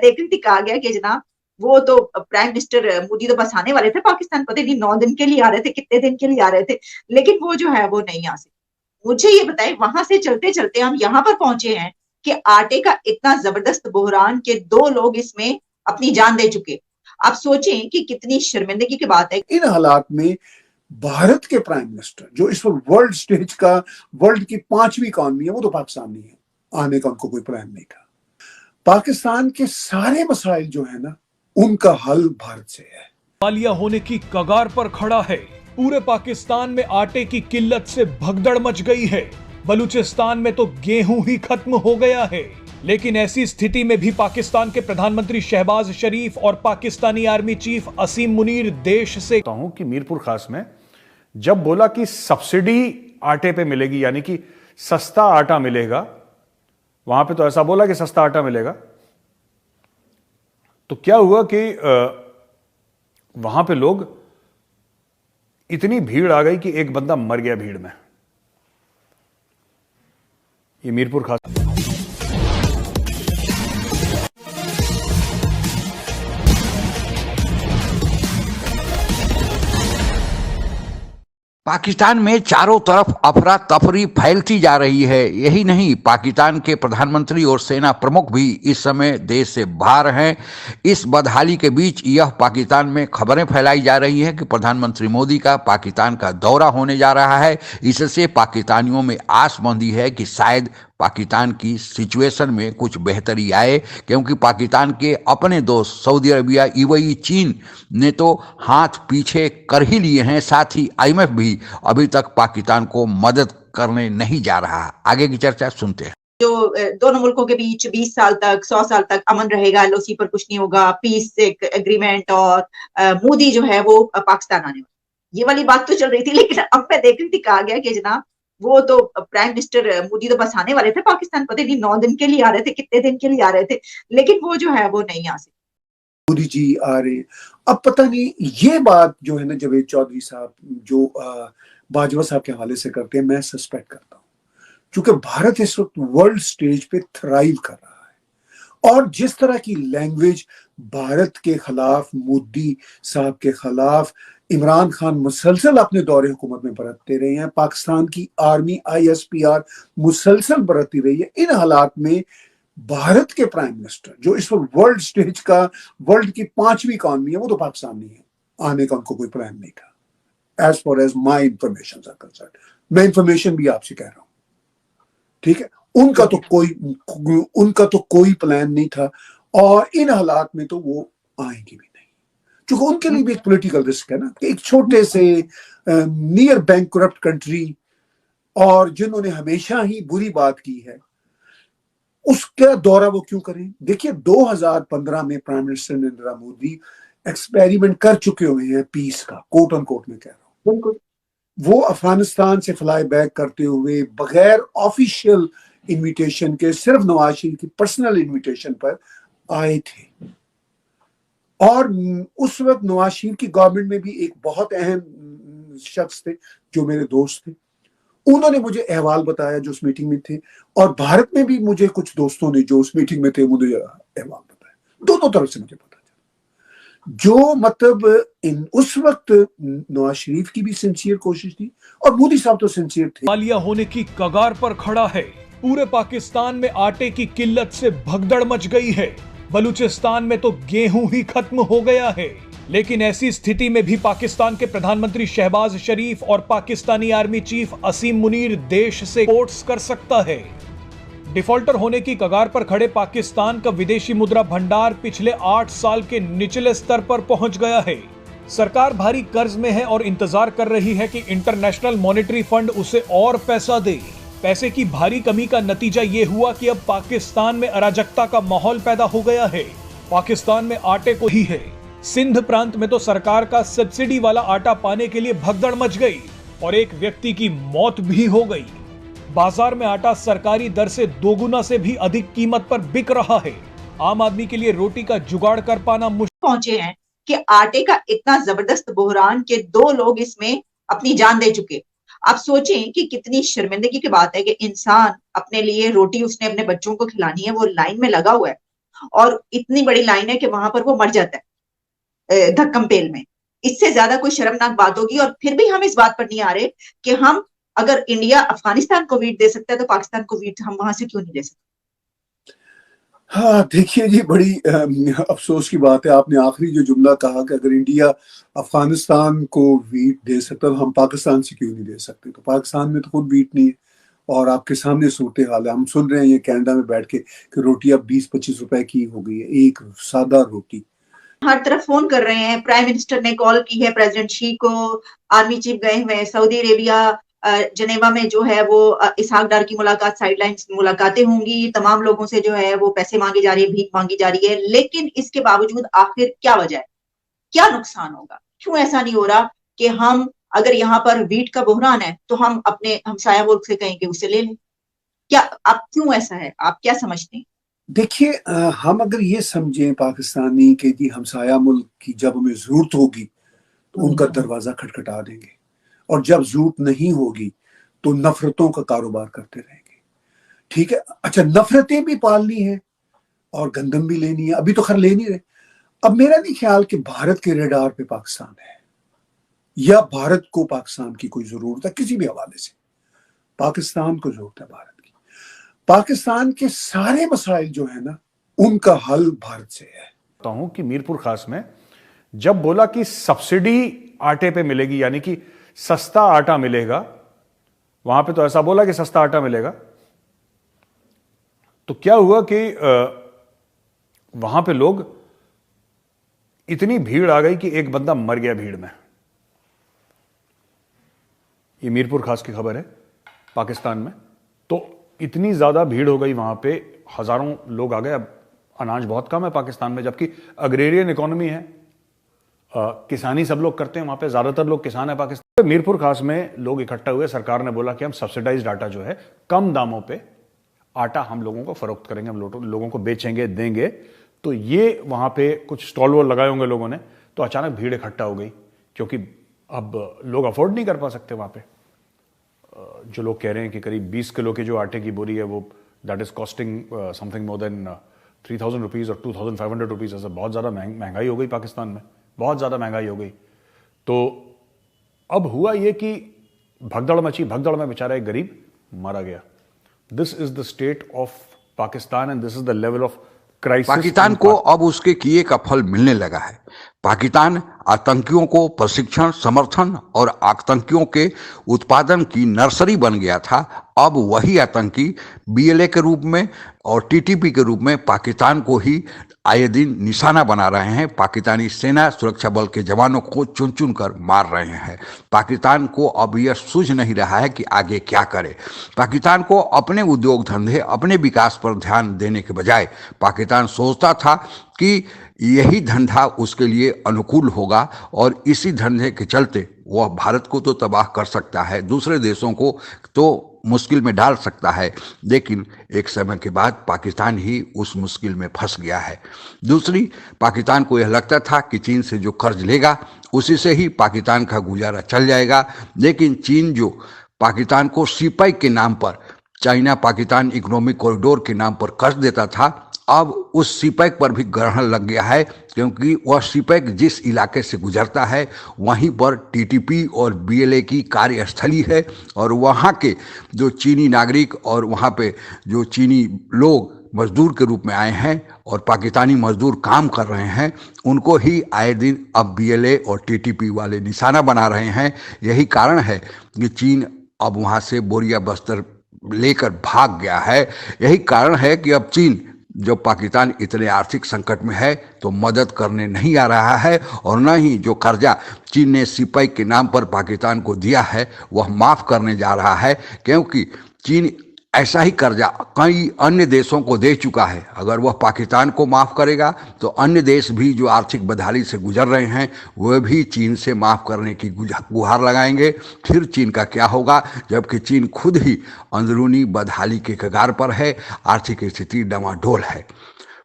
देख रही थी, कहा गया कि जनाब वो तो प्राइम मिनिस्टर मोदी तो बस आने वाले थे पाकिस्तान, पता नहीं 9 दिन के लिए आ रहे थे, कितने दिन के लिए आ रहे थे, लेकिन वो जो है वो नहीं आ सके। मुझे ये बताए, वहां से चलते चलते हम यहाँ पर पहुंचे हैं कि आटे का इतना जबरदस्त बहरान के 2 लोग इसमें अपनी जान दे चुके। आप सोचें कि कितनी शर्मिंदगी की बात है। इन हालात में भारत के प्राइम मिनिस्टर, जो इस वक्त वर्ल्ड स्टेज का, वर्ल्ड की 5वीं इकॉनमी है, वो तो पाकिस्तान नहीं है, आने का उनको कोई प्लान नहीं था। पाकिस्तान के सारे मसाइल जो है ना, उनका हल भारत से है। दिवालिया होने की कगार पर खड़ा है। पूरे पाकिस्तान में आटे की किल्लत से भगदड़ मच गई है। बलूचिस्तान में तो गेहूं ही खत्म हो गया है। लेकिन ऐसी स्थिति में भी पाकिस्तान के प्रधानमंत्री शहबाज शरीफ और पाकिस्तानी आर्मी चीफ असीम मुनीर देश से हूं कि मीरपुर खास में जब बोला कि सब्सिडी आटे पे मिलेगी, यानी कि सस्ता आटा मिलेगा, वहां पे तो ऐसा बोला कि सस्ता आटा मिलेगा, तो क्या हुआ कि वहां पे लोग, इतनी भीड़ आ गई कि एक बंदा मर गया भीड़ में। ये मीरपुर खास। पाकिस्तान में चारों तरफ अफरा तफरी फैलती जा रही है। यही नहीं, पाकिस्तान के प्रधानमंत्री और सेना प्रमुख भी इस समय देश से बाहर हैं। इस बदहाली के बीच यह पाकिस्तान में खबरें फैलाई जा रही हैं कि प्रधानमंत्री मोदी का पाकिस्तान का दौरा होने जा रहा है। इससे पाकिस्तानियों में आस बंधी है कि शायद पाकिस्तान की सिचुएशन में कुछ बेहतरी आए, क्योंकि पाकिस्तान के अपने दोस्त सऊदी अरबिया, यूएई, चीन ने तो हाथ पीछे कर ही लिए हैं। साथ ही आईएमएफ भी अभी तक पाकिस्तान को मदद करने नहीं जा रहा। आगे की चर्चा सुनते हैं। जो दोनों मुल्कों के बीच 20 साल तक, 100 साल तक अमन रहेगा, एलओसी पर कुछ नहीं होगा, पीस एग्रीमेंट, और मोदी जो है वो पाकिस्तान आने वाला, ये वाली बात तो चल रही थी। लेकिन अब मैं देख रही थी, कहा गया कि जनाब वो तो प्राइम मिनिस्टर मोदी तो बस आने वाले थे पाकिस्तान, पता नहीं 9 दिन के लिए आ रहे थे, कितने दिन के लिए आ रहे थे, लेकिन वो जो है वो नहीं आ सके। मोदी जी आ रहे। अब पता नहीं, ये बात जो है ना, जावेद चौधरी साहब जो बाजवा साहब के हवाले से करते हैं, मैं सस्पेक्ट करता हूँ, क्योंकि भारत इस वक्त वर्ल्ड स्टेज पे थ्राइव कर रहा है, और जिस तरह की लैंग्वेज भारत के खिलाफ, मोदी साहब के खिलाफ इमरान खान मुसलसल अपने दौरे हुकूमत में बरतते रहे हैं, पाकिस्तान की आर्मी ISPR मुसलसल बरतती रही है। इन हालात में भारत के प्राइम मिनिस्टर, जो इस वक्त वर्ल्ड स्टेज का, वर्ल्ड की 5वीं इकॉनमी है, वो तो पाकिस्तान नहीं है, आने का उनको कोई प्लान नहीं था। As far as my information are concerned, मैं इंफॉर्मेशन भी आपसे कह रहा हूं, ठीक है, उनका तो कोई प्लान नहीं था, और इन हालात में तो वो आएंगे भी नहीं, क्योंकि उनके लिए भी एक पॉलिटिकल रिस्क है ना, कि एक छोटे से नियर बैंकरप्ट कंट्री, और जिन्होंने हमेशा ही बुरी बात की है, उसका दौरा वो क्यों करें। देखिए, 2015 में prime minister Narendra Modi experiment कर चुके हुए हैं पीस का, कोट ऑन कोट में कह रहा हूं। वो अफगानिस्तान से फ्लाई बैक करते हुए बगैर ऑफिशियल इनविटेशन के, सिर्फ नवाज शरीफ की पर्सनल इनविटेशन पर आए थे, और उस वक्त नवाज शरीफ की गवर्नमेंट में भी एक बहुत अहम शख्स थे जो मेरे दोस्त थे, उन्होंने मुझे अहवाल बताया जो उस मीटिंग में थे, और भारत में भी मुझे कुछ दोस्तों ने जो उस मीटिंग में थे मुझे अहवाल बताया। दोनों तरफ से मुझे पता चला, जो मतलब उस वक्त नवाज शरीफ की भी सिंसियर कोशिश थी, और मोदी साहब तो सिंसियर थे। दिवालिया होने की कगार पर खड़ा है। पूरे पाकिस्तान में आटे की किल्लत से भगदड़ मच गई है। बलूचिस्तान में तो गेहूं ही खत्म हो गया है। लेकिन ऐसी स्थिति में भी पाकिस्तान के प्रधानमंत्री शहबाज शरीफ और पाकिस्तानी आर्मी चीफ असीम मुनीर देश से एक्सपोर्ट्स कर सकता है। डिफॉल्टर होने की कगार पर खड़े पाकिस्तान का विदेशी मुद्रा भंडार पिछले 8 साल के निचले स्तर पर पहुंच गया है। सरकार भारी कर्ज में है और इंतजार कर रही है कि इंटरनेशनल मॉनेटरी फंड उसे और पैसा दे। पैसे की भारी कमी का नतीजा ये हुआ कि अब पाकिस्तान में अराजकता का माहौल पैदा हो गया है। पाकिस्तान में आटे को ही है। सिंध प्रांत में तो सरकार का सब्सिडी वाला आटा पाने के लिए भगदड़ मच गई और एक व्यक्ति की मौत भी हो गई। बाजार में आटा सरकारी दर से 2 गुना से भी अधिक कीमत पर बिक रहा है। आम आदमी के लिए रोटी का जुगाड़ कर पाना मुश्किल पहुंचे हैं कि आटे का इतना जबरदस्त बहरान के 2 लोग इसमें अपनी जान दे चुके। आप सोचें कि कितनी शर्मिंदगी की बात है कि इंसान अपने लिए रोटी उसने अपने बच्चों को खिलानी है, वो लाइन में लगा हुआ है, और इतनी बड़ी लाइन है कि वहां पर वो मर जाता है धक्कम पेल में। इससे ज्यादा कोई शर्मनाक बात होगी। और फिर भी हम इस बात पर नहीं आ रहे कि हम अगर इंडिया अफगानिस्तान को वीट दे सकता है तो पाकिस्तान को वीट हम वहां से क्यों नहीं दे सकते। हाँ देखिए जी, बड़ी अफसोस की बात है, आपने आखिरी जो जुमला कहा कि अगर इंडिया अफगानिस्तान को वीट दे सकता तो हम पाकिस्तान से क्यों नहीं दे सकते। तो पाकिस्तान में तो खुद वीट नहीं है और आपके सामने सूरत हाल है। हम सुन रहे हैं ये कनाडा में बैठ के कि रोटी अब 20-25 रुपए की हो गई है, एक सादा रोटी। हर तरफ फोन कर रहे हैं, प्राइम मिनिस्टर ने कॉल की है प्रेसिडेंट शी को, आर्मी चीफ गए हुए हैं सऊदी अरेबिया, जनेवा में जो है वो इसहाक डार की मुलाकात, साइडलाइंस मुलाकातें होंगी, तमाम लोगों से जो है वो पैसे मांगे जा रही है, भीख मांगी जा रही है। लेकिन इसके बावजूद आखिर क्या वजह है, क्या नुकसान होगा, क्यों ऐसा नहीं हो रहा कि हम अगर यहाँ पर वीट का बहरान है तो हम अपने हमसाया मुल्क से कहें कि उसे ले लें। क्या आप क्यों ऐसा है, आप क्या समझते हैं? देखिए हम अगर ये समझें पाकिस्तानी के जी हमसाया मुल्क की जब हमें जरूरत होगी तो उनका दरवाजा खटखटा देंगे, और जब जरूरत नहीं होगी तो नफरतों का कारोबार करते रहेंगे। ठीक है, अच्छा नफरतें भी पालनी है और गंदम भी लेनी है, अभी तो खैर ले नहीं रहे। अब मेरा नहीं ख्याल कि भारत के रेडार पे पाकिस्तान है या भारत को पाकिस्तान की कोई जरूरत है किसी भी हवाले से। पाकिस्तान को जरूरत है भारत की। पाकिस्तान के सारे मसाइल जो है ना उनका हल भारत से है। हूं कि मीरपुर खास में जब बोला कि सब्सिडी आटे पे मिलेगी, यानी कि सस्ता आटा मिलेगा, वहां पे तो ऐसा बोला कि सस्ता आटा मिलेगा, तो क्या हुआ कि वहां पे लोग इतनी भीड़ आ गई कि एक बंदा मर गया भीड़ में। ये मीरपुर खास की खबर है पाकिस्तान में। तो इतनी ज्यादा भीड़ हो गई वहां पे, हजारों लोग आ गए। अब अनाज बहुत कम है पाकिस्तान में, जबकि अग्रेरियन इकोनॉमी है, किसानी सब लोग करते हैं वहां पे, ज्यादातर लोग किसान है पाकिस्तान में। मीरपुर खास में लोग इकट्ठा हुए, सरकार ने बोला कि हम सब्सिडाइज्ड आटा जो है, कम दामों पे आटा हम लोगों को फरोख्त करेंगे, हम लोगों को बेचेंगे, देंगे। तो ये वहां पे कुछ स्टॉल वॉल लगाए होंगे लोगों ने, तो अचानक भीड़ इकट्ठा हो गई, क्योंकि अब लोग अफोर्ड नहीं कर पा सकते वहां पे। जो लोग कह रहे हैं कि करीब 20 किलो की जो आटे की बोरी है वो that is costing something more than 3000 rupees और 2500 रुपीज। ऐसा बहुत ज़्यादा महंगाई हो गई पाकिस्तान में, बहुत ज़्यादा महंगाई हो गई। तो अब हुआ ये कि भगदड़ मची, भगदड़ में बेचारा एक गरीब मारा गया। This is the state of Pakistan and this is the level of crisis. Pakistan को अब उसके किए का फल मिलने लगा है। पाकिस्तान आतंकियों को प्रशिक्षण, समर्थन और आतंकियों के उत्पादन की नर्सरी बन गया था। अब वही आतंकी बीएलए के रूप में और टीटीपी के रूप में पाकिस्तान को ही आए दिन निशाना बना रहे हैं। पाकिस्तानी सेना सुरक्षा बल के जवानों को चुन चुन कर मार रहे हैं। पाकिस्तान को अब यह सूझ नहीं रहा है कि आगे क्या करे। पाकिस्तान को अपने उद्योग धंधे, अपने विकास पर ध्यान देने के बजाय पाकिस्तान सोचता था कि यही धंधा उसके लिए अनुकूल होगा और इसी धंधे के चलते वह भारत को तो तबाह कर सकता है, दूसरे देशों को तो मुश्किल में डाल सकता है। लेकिन एक समय के बाद पाकिस्तान ही उस मुश्किल में फंस गया है। दूसरी, पाकिस्तान को यह लगता था कि चीन से जो कर्ज लेगा उसी से ही पाकिस्तान का गुजारा चल जाएगा। लेकिन चीन जो पाकिस्तान को सीपैक के नाम पर, चाइना पाकिस्तान इकोनॉमिक कॉरिडोर के नाम पर कर्ज देता था, अब उस सीपैक पर भी ग्रहण लग गया है, क्योंकि वह सीपैक जिस इलाके से गुजरता है वहीं पर टीटीपी और बीएलए की कार्यस्थली है। और वहाँ के जो चीनी नागरिक और वहाँ पे जो चीनी लोग मजदूर के रूप में आए हैं और पाकिस्तानी मजदूर काम कर रहे हैं, उनको ही आए दिन अब बीएलए और टीटीपी वाले निशाना बना रहे हैं। यही कारण है कि चीन अब वहाँ से बोरिया बस्तर लेकर भाग गया है। यही कारण है कि अब चीन, जब पाकिस्तान इतने आर्थिक संकट में है, तो मदद करने नहीं आ रहा है और न ही जो कर्जा चीन ने सीपैक के नाम पर पाकिस्तान को दिया है वह माफ़ करने जा रहा है, क्योंकि चीन ऐसा ही कर्जा कई अन्य देशों को दे चुका है। अगर वह पाकिस्तान को माफ़ करेगा तो अन्य देश भी जो आर्थिक बदहाली से गुजर रहे हैं वह भी चीन से माफ़ करने की गुहार लगाएंगे। फिर चीन का क्या होगा, जबकि चीन खुद ही अंदरूनी बदहाली के कगार पर है, आर्थिक स्थिति डमाडोल है।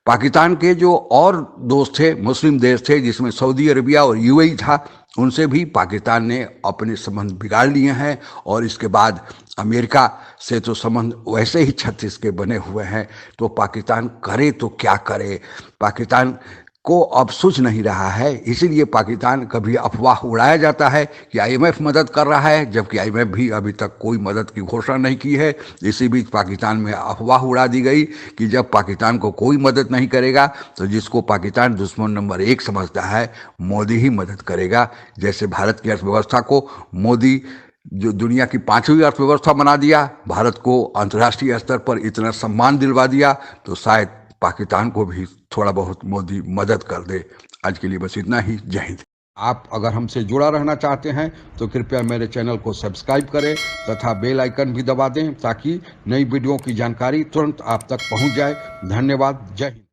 पाकिस्तान के जो और दोस्त थे, मुस्लिम देश थे, जिसमें सऊदी अरबिया और यूएई था, उनसे भी पाकिस्तान ने अपने संबंध बिगाड़ लिए हैं। और इसके बाद अमेरिका से तो संबंध वैसे ही 36 के बने हुए हैं। तो पाकिस्तान करे तो क्या करे, पाकिस्तान को अब सूझ नहीं रहा है। इसीलिए पाकिस्तान कभी अफवाह उड़ाया जाता है कि आईएमएफ मदद कर रहा है, जबकि आईएमएफ भी अभी तक कोई मदद की घोषणा नहीं की है। इसी बीच पाकिस्तान में अफवाह उड़ा दी गई कि जब पाकिस्तान को कोई मदद नहीं करेगा तो जिसको पाकिस्तान दुश्मन नंबर 1 समझता है, मोदी ही मदद करेगा। जैसे भारत की अर्थव्यवस्था को मोदी जो दुनिया की 5वीं अर्थव्यवस्था बना दिया, भारत को अंतर्राष्ट्रीय स्तर पर इतना सम्मान दिलवा दिया, तो शायद पाकिस्तान को भी थोड़ा बहुत मोदी मदद कर दे। आज के लिए बस इतना ही। जय हिंद। आप अगर हमसे जुड़ा रहना चाहते हैं तो कृपया मेरे चैनल को सब्सक्राइब करें तथा बेल आइकन भी दबा दें, ताकि नई वीडियो की जानकारी तुरंत आप तक पहुंच जाए। धन्यवाद। जय हिंद।